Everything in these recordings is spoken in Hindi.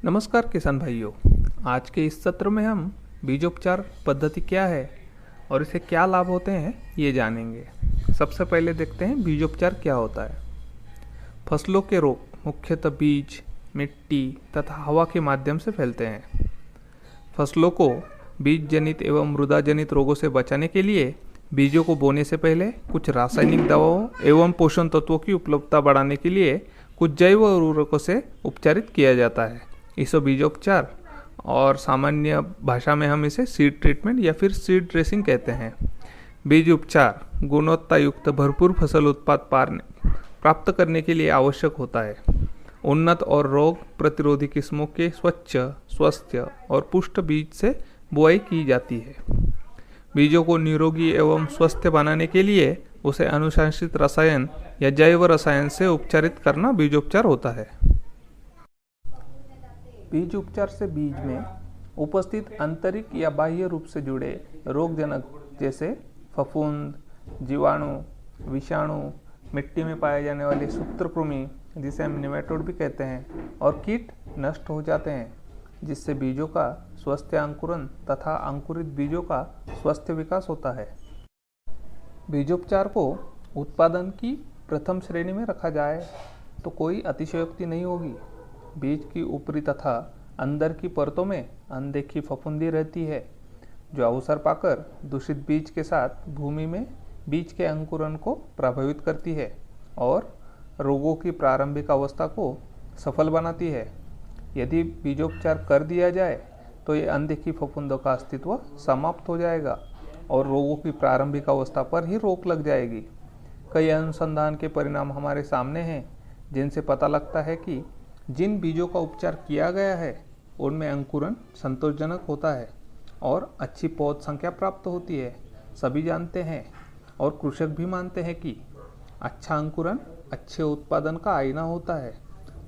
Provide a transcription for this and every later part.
नमस्कार किसान भाइयों। आज के इस सत्र में हम बीजोपचार पद्धति क्या है और इसे क्या लाभ होते हैं ये जानेंगे। सबसे पहले देखते हैं बीजोपचार क्या होता है। फसलों के रोग मुख्यतः बीज, मिट्टी तथा हवा के माध्यम से फैलते हैं। फसलों को बीज जनित एवं मृदा जनित रोगों से बचाने के लिए बीजों को बोने से पहले कुछ रासायनिक दवाओं एवं पोषण तत्वों की उपलब्धता बढ़ाने के लिए कुछ जैव उर्वरकों से उपचारित किया जाता है। इसे बीजोपचार और सामान्य भाषा में हम इसे सीड ट्रीटमेंट या फिर सीड ड्रेसिंग कहते हैं। बीज उपचार गुणवत्ता युक्त भरपूर फसल उत्पाद प्राप्त करने के लिए आवश्यक होता है। उन्नत और रोग प्रतिरोधी किस्मों के स्वच्छ, स्वस्थ और पुष्ट बीज से बुआई की जाती है। बीजों को निरोगी एवं स्वस्थ बनाने के लिए उसे अनुशंसित रसायन या जैव रसायन से उपचारित करना बीजोपचार होता है। बीज उपचार से बीज में उपस्थित आंतरिक या बाह्य रूप से जुड़े रोगजनक जैसे फफूंद, जीवाणु, विषाणु, मिट्टी में पाए जाने वाले सूत्रकृमि जिसे हम निमेटोड भी कहते हैं और कीट नष्ट हो जाते हैं, जिससे बीजों का स्वस्थ अंकुरण तथा अंकुरित बीजों का स्वस्थ विकास होता है। बीजोपचार को उत्पादन की प्रथम श्रेणी में रखा जाए तो कोई अतिशयोक्ति नहीं होगी। बीज की ऊपरी तथा अंदर की परतों में अनदेखी फफूंदी रहती है, जो अवसर पाकर दूषित बीज के साथ भूमि में बीज के अंकुरण को प्रभावित करती है और रोगों की प्रारंभिक अवस्था को सफल बनाती है। यदि बीजोपचार कर दिया जाए तो ये अनदेखी फफूंदों का अस्तित्व समाप्त हो जाएगा और रोगों की प्रारंभिक अवस्था पर ही रोक लग जाएगी। कई अनुसंधान के परिणाम हमारे सामने हैं, जिनसे पता लगता है कि जिन बीजों का उपचार किया गया है उनमें अंकुरण संतोषजनक होता है और अच्छी पौध संख्या प्राप्त होती है। सभी जानते हैं और कृषक भी मानते हैं कि अच्छा अंकुरण अच्छे उत्पादन का आईना होता है।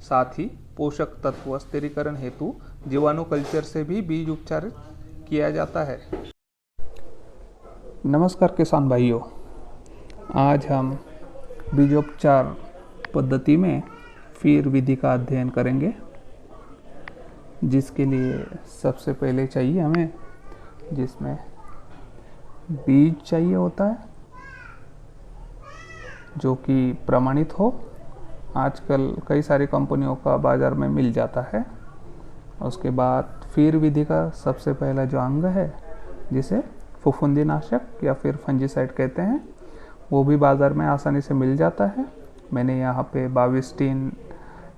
साथ ही पोषक तत्व स्थिरीकरण हेतु जीवाणु कल्चर से भी बीज उपचार किया जाता है। नमस्कार किसान भाइयों, आज हम बीजोपचार पद्धति में फिर विधि का अध्ययन करेंगे, जिसके लिए सबसे पहले चाहिए हमें जिसमें बीज चाहिए होता है जो कि प्रमाणित हो। आजकल कई सारी कंपनियों का बाज़ार में मिल जाता है। उसके बाद फिर विधि का सबसे पहला जो अंग है जिसे फफूंदीनाशक या फिर फंजीसाइड कहते हैं, वो भी बाज़ार में आसानी से मिल जाता है। मैंने यहाँ पे बाविस्टीन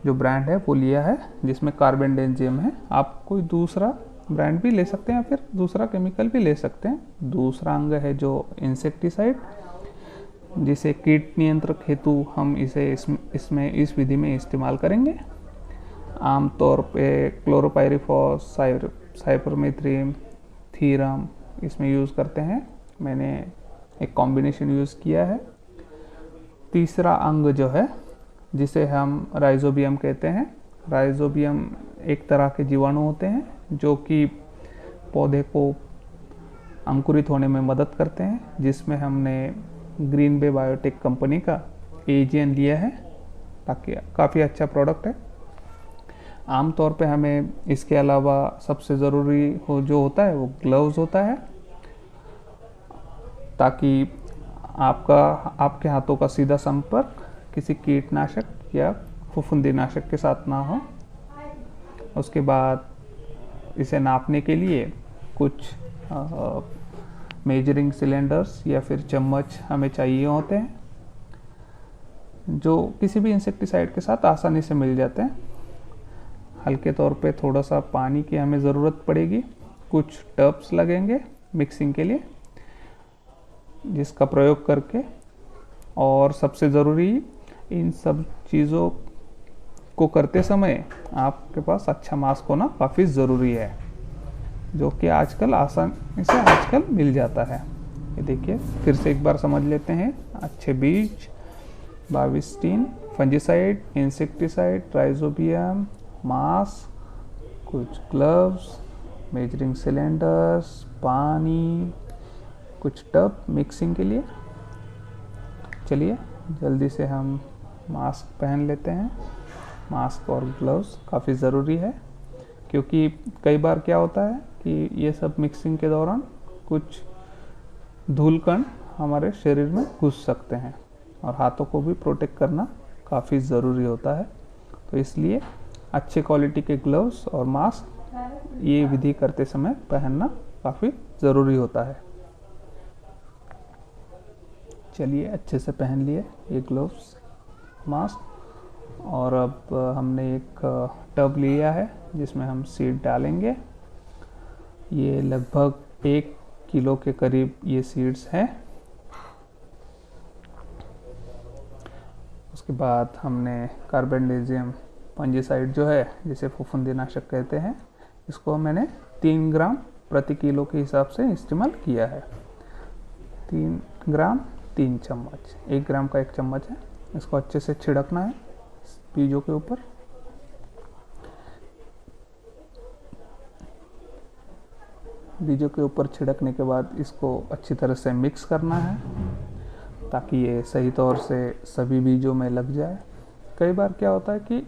जो ब्रांड है वो लिया है, जिसमें कार्बेंडेजियम है। आप कोई दूसरा ब्रांड भी ले सकते हैं, फिर दूसरा केमिकल भी ले सकते हैं। दूसरा अंग है जो इंसेक्टिसाइड, जिसे कीट नियंत्रक हेतु हम इसे इस विधि में इस्तेमाल करेंगे। आमतौर पे क्लोरोपाइरिफॉस, साइपरमेथ्रिन, थीरम इसमें यूज़ करते हैं। मैंने एक कॉम्बिनेशन यूज़ किया है। तीसरा अंग जो है जिसे हम राइजोबियम कहते हैं। राइजोबियम एक तरह के जीवाणु होते हैं जो कि पौधे को अंकुरित होने में मदद करते हैं, जिसमें हमने ग्रीन बे बायोटेक कंपनी का एजीएन लिया है, ताकि काफ़ी अच्छा प्रोडक्ट है। आमतौर पे हमें इसके अलावा सबसे ज़रूरी जो होता है वो ग्लव्स होता है, ताकि आपके हाथों का सीधा संपर्क किसी कीटनाशक या फफूंदीनाशक के साथ ना हो। उसके बाद इसे नापने के लिए कुछ मेजरिंग सिलेंडर्स या फिर चम्मच हमें चाहिए होते हैं, जो किसी भी इंसेक्टिसाइड के साथ आसानी से मिल जाते हैं। हल्के तौर पे थोड़ा सा पानी की हमें ज़रूरत पड़ेगी। कुछ टब्स लगेंगे मिक्सिंग के लिए, जिसका प्रयोग करके, और सबसे ज़रूरी इन सब चीज़ों को करते समय आपके पास अच्छा मास्क होना काफ़ी ज़रूरी है, जो कि आजकल मिल जाता है। ये देखिए, फिर से एक बार समझ लेते हैं। अच्छे बीज, Bavistin, fungicide, insecticide, rhizobium, mask, कुछ ग्लव्स, मेजरिंग सिलेंडर्स, पानी, कुछ टब मिक्सिंग के लिए। चलिए जल्दी से हम मास्क पहन लेते हैं। मास्क और ग्लव्स काफ़ी ज़रूरी है, क्योंकि कई बार क्या होता है कि ये सब मिक्सिंग के दौरान कुछ धूल कण हमारे शरीर में घुस सकते हैं और हाथों को भी प्रोटेक्ट करना काफ़ी ज़रूरी होता है। तो इसलिए अच्छे क्वालिटी के ग्लव्स और मास्क ये विधि करते समय पहनना काफ़ी ज़रूरी होता है। चलिए अच्छे से पहन लिए ये ग्लव्स, मास्क, और अब हमने एक टब लिया है जिसमें हम सीड डालेंगे। ये लगभग 1 किलो के करीब ये सीड्स हैं। उसके बाद हमने कार्बेंडेजियम फंजीसाइड जो है, जिसे फफूंदीनाशक कहते हैं, इसको मैंने 3 ग्राम प्रति किलो के हिसाब से इस्तेमाल किया है। 3 ग्राम 3 चम्मच, 1 ग्राम का 1 चम्मच है। इसको अच्छे से छिड़कना है बीजों के ऊपर। बीजों के ऊपर छिड़कने के बाद इसको अच्छी तरह से मिक्स करना है ताकि ये सही तौर से सभी बीजों में लग जाए। कई बार क्या होता है कि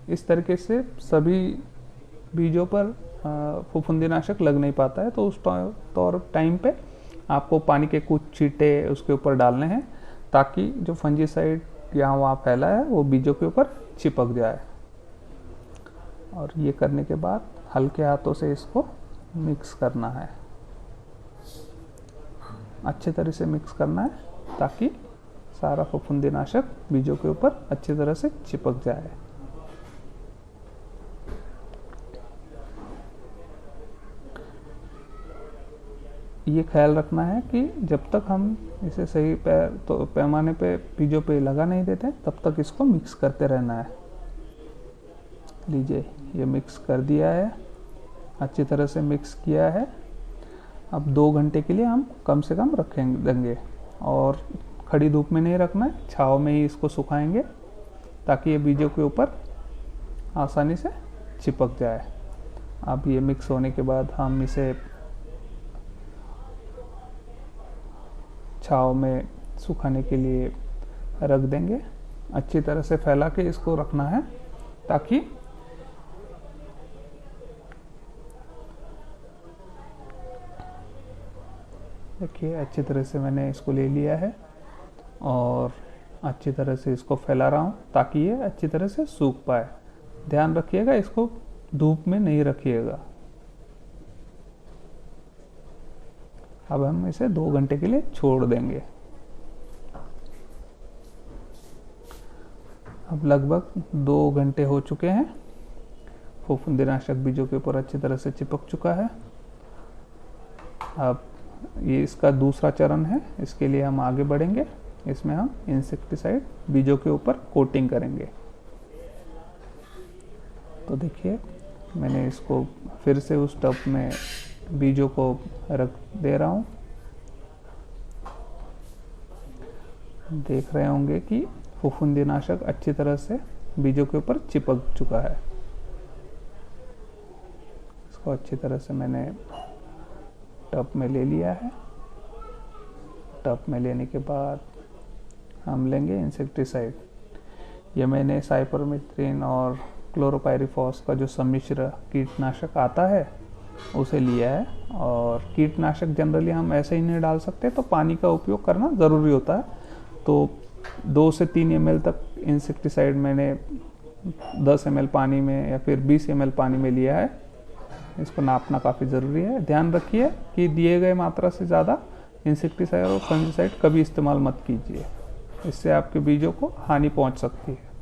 इस तरीके से सभी बीजों पर फफूंदीनाशक लग नहीं पाता है, तो उस टाइम पे आपको पानी के कुछ छींटे उसके ऊपर डालने हैं ताकि जो फंजीसाइड यहाँ वहाँ फैला है वो बीजों के ऊपर चिपक जाए। और ये करने के बाद हल्के हाथों से इसको मिक्स करना है, अच्छे तरह से मिक्स करना है ताकि सारा फफूंदीनाशक बीजों के ऊपर अच्छी तरह से चिपक जाए। ये ख्याल रखना है कि जब तक हम इसे सही पैमाने पे बीजों पे लगा नहीं देते तब तक इसको मिक्स करते रहना है। लीजिए ये मिक्स कर दिया है, अच्छी तरह से मिक्स किया है। अब 2 घंटे के लिए हम कम से कम देंगे और खड़ी धूप में नहीं रखना है, छांव में ही इसको सुखाएंगे ताकि ये बीजों के ऊपर आसानी से चिपक जाए। अब ये मिक्स होने के बाद हम इसे छांव में सुखाने के लिए रख देंगे। अच्छी तरह से फैला के इसको रखना है ताकि देखिए अच्छी तरह से मैंने इसको ले लिया है और अच्छी तरह से इसको फैला रहा हूँ ताकि ये अच्छी तरह से सूख पाए। ध्यान रखिएगा इसको धूप में नहीं रखिएगा। अब हम इसे 2 घंटे के लिए छोड़ देंगे। अब लगभग 2 घंटे हो चुके हैं। फफूंदीनाशक बीजों के ऊपर अच्छी तरह से चिपक चुका है। अब ये इसका दूसरा चरण है, इसके लिए हम आगे बढ़ेंगे। इसमें हम इंसेक्टिसाइड बीजों के ऊपर कोटिंग करेंगे। तो देखिए मैंने इसको फिर से उस टब में बीजों को रख दे रहा हूँ। देख रहे होंगे कि फफूंदीनाशक अच्छी तरह से बीजों के ऊपर चिपक चुका है। इसको अच्छी तरह से मैंने टब में ले लिया है। टब में लेने के बाद हम लेंगे इंसेक्टिसाइड। ये मैंने साइपरमेथ्रिन और क्लोरोपाइरिफॉस का जो सम्मिश्र कीटनाशक आता है उसे लिया है। और कीटनाशक जनरली हम ऐसे ही नहीं डाल सकते, तो पानी का उपयोग करना ज़रूरी होता है। तो 2 से 3 ml तक इंसेक्टिसाइड मैंने 10 ml पानी में या फिर 20 ml पानी में लिया है। इसको नापना काफ़ी ज़रूरी है। ध्यान रखिए कि दिए गए मात्रा से ज़्यादा इंसेक्टिसाइड और फंजीसाइड कभी इस्तेमाल मत कीजिए, इससे आपके बीजों को हानि पहुंच सकती है।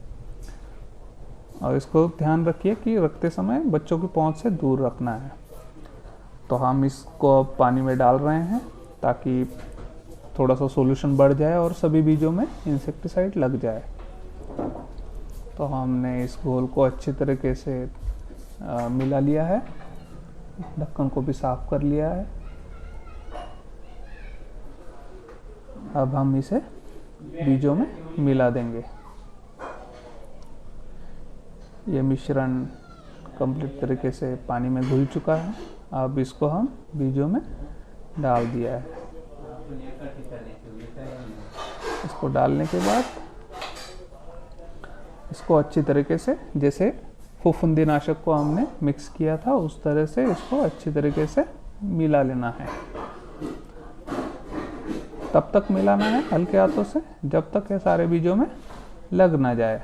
और इसको ध्यान रखिए कि रखते समय बच्चों की पहुंच से दूर रखना है। तो हम इसको पानी में डाल रहे हैं ताकि थोड़ा सा सॉल्यूशन बढ़ जाए और सभी बीजों में इंसेक्टिसाइड लग जाए। तो हमने इस घोल को अच्छी तरीके से मिला लिया है, ढक्कन को भी साफ कर लिया है। अब हम इसे बीजों में मिला देंगे। ये मिश्रण कंप्लीट तरीके से पानी में घुल चुका है। अब इसको हम बीजों में डाल दिया है। इसको डालने के बाद इसको अच्छी तरीके से जैसे फफूंदीनाशक को हमने मिक्स किया था उस तरह से इसको अच्छी तरीके से मिला लेना है। तब तक मिलाना है हल्के हाथों से जब तक ये सारे बीजों में लग ना जाए।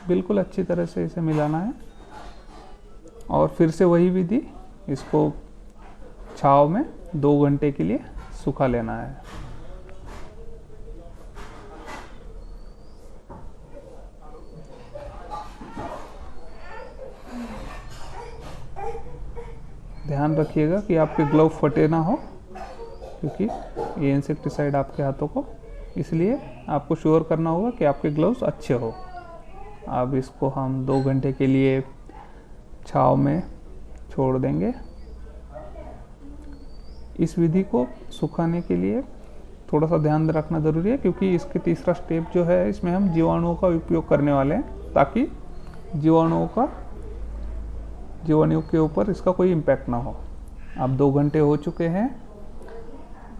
बिल्कुल अच्छी तरह से इसे मिलाना है और फिर से वही विधि, इसको छांव में 2 घंटे के लिए सुखा लेना है। ध्यान रखिएगा कि आपके ग्लव फटे ना हो, क्योंकि ये इंसेक्टिसाइड आपके हाथों को, इसलिए आपको श्योर करना होगा कि आपके ग्लव्स अच्छे हो। अब इसको हम 2 घंटे के लिए छांव में छोड़ देंगे। इस विधि को सुखाने के लिए थोड़ा सा ध्यान रखना ज़रूरी है, क्योंकि इसके तीसरा स्टेप जो है इसमें हम जीवाणुओं का उपयोग करने वाले हैं, ताकि जीवाणुओं के ऊपर इसका कोई इम्पैक्ट ना हो। अब 2 घंटे हो चुके हैं।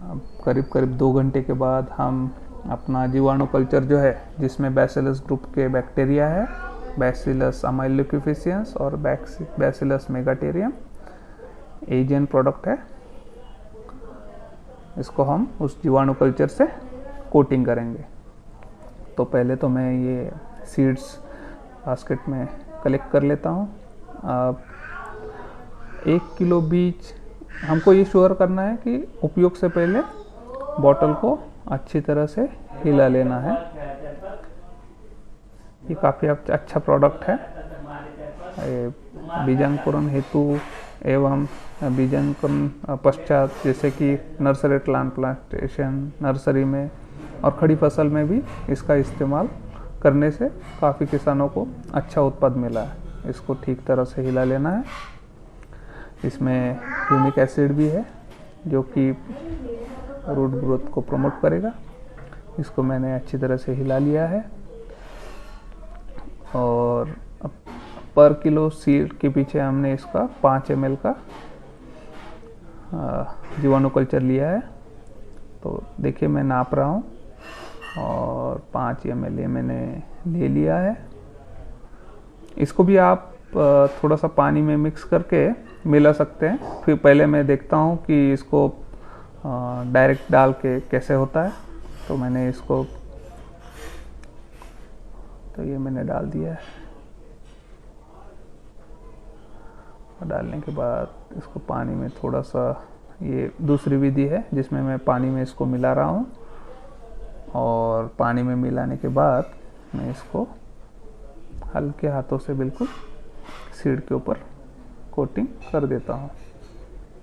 अब करीब 2 घंटे के बाद हम अपना जीवाणु कल्चर जो है, जिसमें बैसिलस ग्रुप के बैक्टीरिया है, बैसिलस अमाइलोक्यूफिशियंस और बैसिलस मेगाटेरियम एजियन प्रोडक्ट है, इसको हम उस जीवाणु कल्चर से कोटिंग करेंगे। तो पहले तो मैं ये सीड्स बास्केट में कलेक्ट कर लेता हूँ। अब 1 किलो बीज, हमको ये श्योर करना है कि उपयोग से पहले बॉटल को अच्छी तरह से हिला लेना है। ये काफ़ी अच्छा प्रोडक्ट है। बीजांकुरण हेतु एवं बीजांकुरण पश्चात, जैसे कि नर्सरी प्लांटेशन, नर्सरी में और खड़ी फसल में भी इसका इस्तेमाल करने से काफ़ी किसानों को अच्छा उत्पाद मिला है। इसको ठीक तरह से हिला लेना है। इसमें ह्यूमिक एसिड भी है जो कि रूट ग्रोथ को प्रमोट करेगा। इसको मैंने अच्छी तरह से हिला लिया है और पर किलो सीड के पीछे हमने इसका 5 ml का जीवाणु कल्चर लिया है। तो देखिए मैं नाप रहा हूँ और 5 ml मैंने ले लिया है। इसको भी आप थोड़ा सा पानी में मिक्स करके मिला सकते हैं। फिर पहले मैं देखता हूँ कि इसको डायरेक्ट डाल के कैसे होता है। तो मैंने इसको, तो ये मैंने डाल दिया है और डालने के बाद इसको पानी में थोड़ा सा, ये दूसरी विधि है जिसमें मैं पानी में इसको मिला रहा हूँ और पानी में मिलाने के बाद मैं इसको हल्के हाथों से बिल्कुल सीड के ऊपर कोटिंग कर देता हूँ।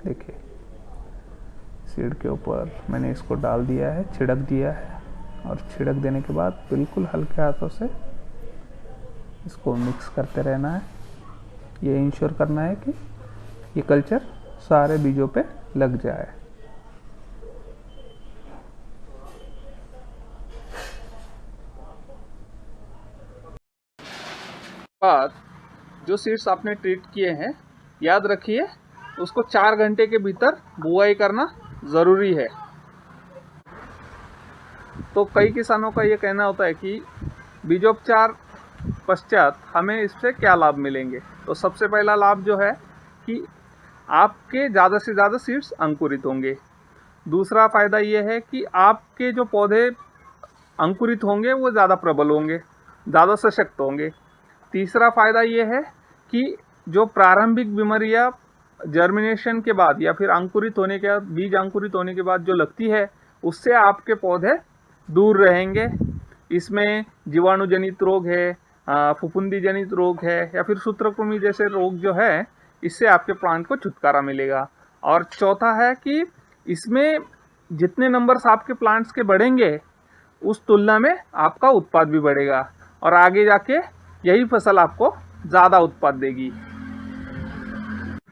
देखिए सीड के ऊपर मैंने इसको डाल दिया है, छिड़क दिया है और छिड़क देने के बाद बिल्कुल हल्के हाथों से इसको मिक्स करते रहना है। ये इंश्योर करना है कि ये कल्चर सारे बीजों पे लग जाए। बाद जो सीड्स आपने ट्रीट किए हैं, याद रखिए उसको 4 घंटे के भीतर बुआई करना ज़रूरी है। तो कई किसानों का ये कहना होता है कि बीजोपचार पश्चात हमें इससे क्या लाभ मिलेंगे। तो सबसे पहला लाभ जो है कि आपके ज़्यादा से ज़्यादा सीड्स अंकुरित होंगे। दूसरा फ़ायदा ये है कि आपके जो पौधे अंकुरित होंगे वो ज़्यादा प्रबल होंगे, ज़्यादा सशक्त होंगे। तीसरा फ़ायदा ये है कि जो प्रारंभिक बीमारियां जर्मिनेशन के बाद या फिर अंकुरित होने के बाद, बीज अंकुरित होने के बाद जो लगती है, उससे आपके पौधे दूर रहेंगे। इसमें जीवाणु जनित रोग है, फफूंदी जनित रोग है या फिर सूत्रकृमि जैसे रोग जो है, इससे आपके प्लांट को छुटकारा मिलेगा। और चौथा है कि इसमें जितने नंबर्स आपके प्लांट्स के बढ़ेंगे उस तुलना में आपका उत्पाद भी बढ़ेगा और आगे जाके यही फसल आपको ज़्यादा उत्पाद देगी।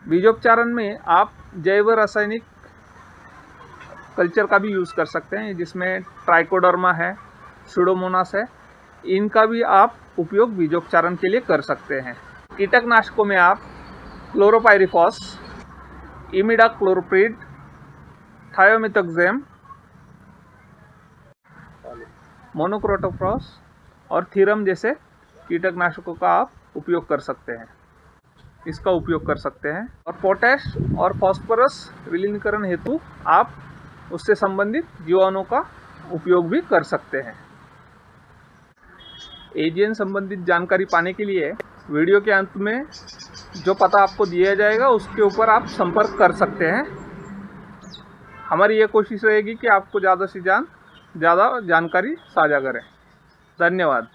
बीजोपचारण में आप जैव रासायनिक कल्चर का भी यूज़ कर सकते हैं, जिसमें ट्राइकोडर्मा है, सुडोमोनास है, इनका भी आप उपयोग बीजोपचारण के लिए कर सकते हैं। कीटकनाशकों में आप क्लोरोपाइरिफॉस, इमिडाक्लोप्रिड, थायोमिथोक्सेम, मोनोक्रोटोफॉस और थीरम जैसे कीटनाशकों का आप उपयोग कर सकते हैं, इसका उपयोग कर सकते हैं। और पोटैश और फास्फोरस विलीनीकरण हेतु आप उससे संबंधित जीवाणुओं का उपयोग भी कर सकते हैं। एजीएन संबंधित जानकारी पाने के लिए वीडियो के अंत में जो पता आपको दिया जाएगा उसके ऊपर आप संपर्क कर सकते हैं। हमारी ये कोशिश रहेगी कि आपको ज़्यादा से ज़्यादा जानकारी साझा करें। धन्यवाद।